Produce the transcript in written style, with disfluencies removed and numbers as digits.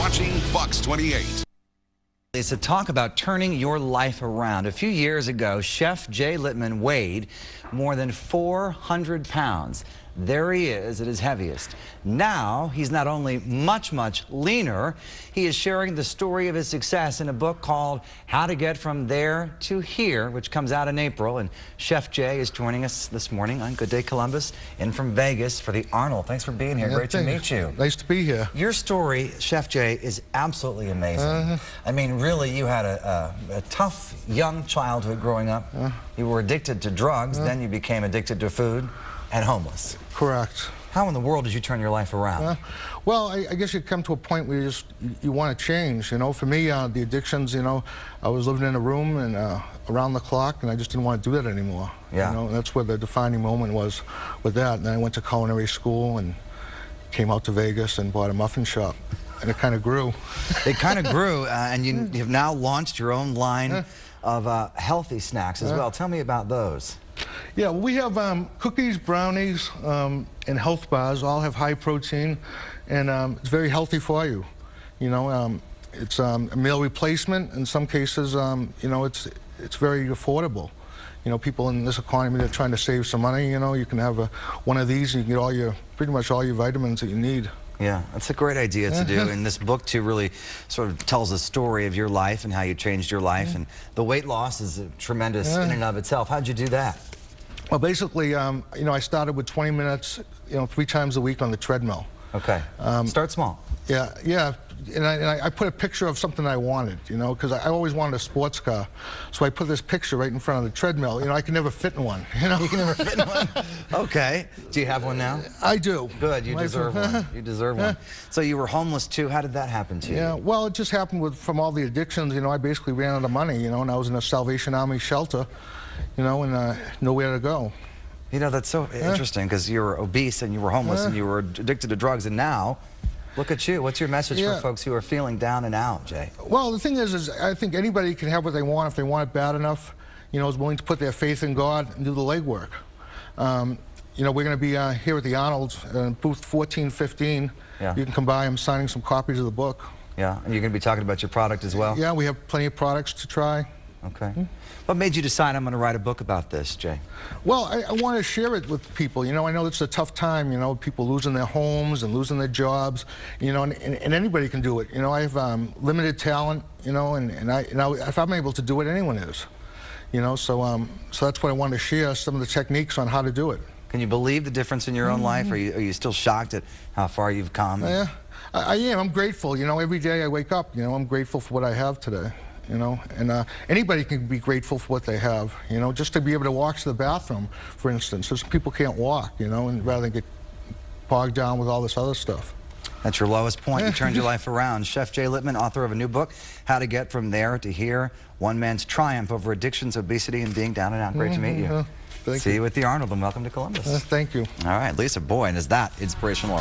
watching Fox 28. It's a talk about turning your life around. A few years ago, Chef Jay Littmann weighed more than 400 pounds. There he is at his heaviest. Now, he's not only much leaner, he is sharing the story of his success in a book called How to Get From There to Here, which comes out in April. And Chef Jay is joining us this morning on Good Day Columbus, in from Vegas for the Arnold. Thanks for being here. Great to meet you. Nice to be here. Your story, Chef Jay, is absolutely amazing. I mean, really, you had a tough young childhood growing up. You were addicted to drugs, then you became addicted to food and homeless. Correct. How in the world did you turn your life around? Well, I guess you come to a point where you want to change. You know, for me, the addictions, you know, I was living in a room and around the clock, and I just didn't want to do that anymore. Yeah. You know, and that's where the defining moment was with that. And then I went to culinary school and came out to Vegas and bought a muffin shop. And it kind of grew. It kind of grew, and you have now launched your own line of healthy snacks as well. Tell me about those. Yeah, well, we have cookies, brownies, and health bars. All have high protein, and it's very healthy for you. You know, it's a meal replacement. In some cases, you know, it's very affordable. You know, people in this economy, they're trying to save some money. You know, you can have one of these, and you can get pretty much all your vitamins that you need. Yeah, that's a great idea to do. And this book, too, really sort of tells a story of your life and how you changed your life. And the weight loss is tremendous in and of itself. How'd you do that? Well, basically, you know, I started with 20 minutes, you know, 3 times a week on the treadmill. Okay. Start small. Yeah, yeah. And I put a picture of something I wanted, you know, because I always wanted a sports car. So I put this picture right in front of the treadmill. You know, I can never fit in one, you know. You can never fit in one? Okay. Do you have one now? I do. Good. You deserve one. You deserve one. So you were homeless, too. How did that happen to you? Yeah, well, it just happened from all the addictions. You know, I basically ran out of money, you know, and I was in a Salvation Army shelter, you know, and nowhere to go. You know, that's so interesting, because you were obese and you were homeless and you were addicted to drugs, and now, look at you. What's your message for folks who are feeling down and out, Jay? Well, the thing is I think anybody can have what they want if they want it bad enough, you know, is willing to put their faith in God and do the legwork. You know, we're going to be here at the Arnold, booth 1415. Yeah. You can come by. I'm signing some copies of the book. Yeah, and you're going to be talking about your product as well? Yeah, we have plenty of products to try. Okay. What made you decide I'm going to write a book about this, Jay? Well, I want to share it with people. You know, I know it's a tough time, you know, people losing their homes and losing their jobs, you know, and anybody can do it. You know, I have limited talent, you know, and if I'm able to do it, anyone is. You know, so that's what I wanted to share, some of the techniques on how to do it. Can you believe the difference in your own life? Are you still shocked at how far you've come? Yeah, I am. I'm grateful. You know, every day I wake up, you know, I'm grateful for what I have today. You know, and anybody can be grateful for what they have, you know, just to be able to walk to the bathroom, for instance. Some people can't walk, you know, and rather than get bogged down with all this other stuff. That's your lowest point. You turned your life around. Chef Jay Littmann, author of a new book, How to Get From There to Here, one man's triumph over addictions, obesity, and being down and out. Great to meet you. Thank See you at the Arnold, and welcome to Columbus. Thank you. All right, Lisa, boy, and is that inspirational.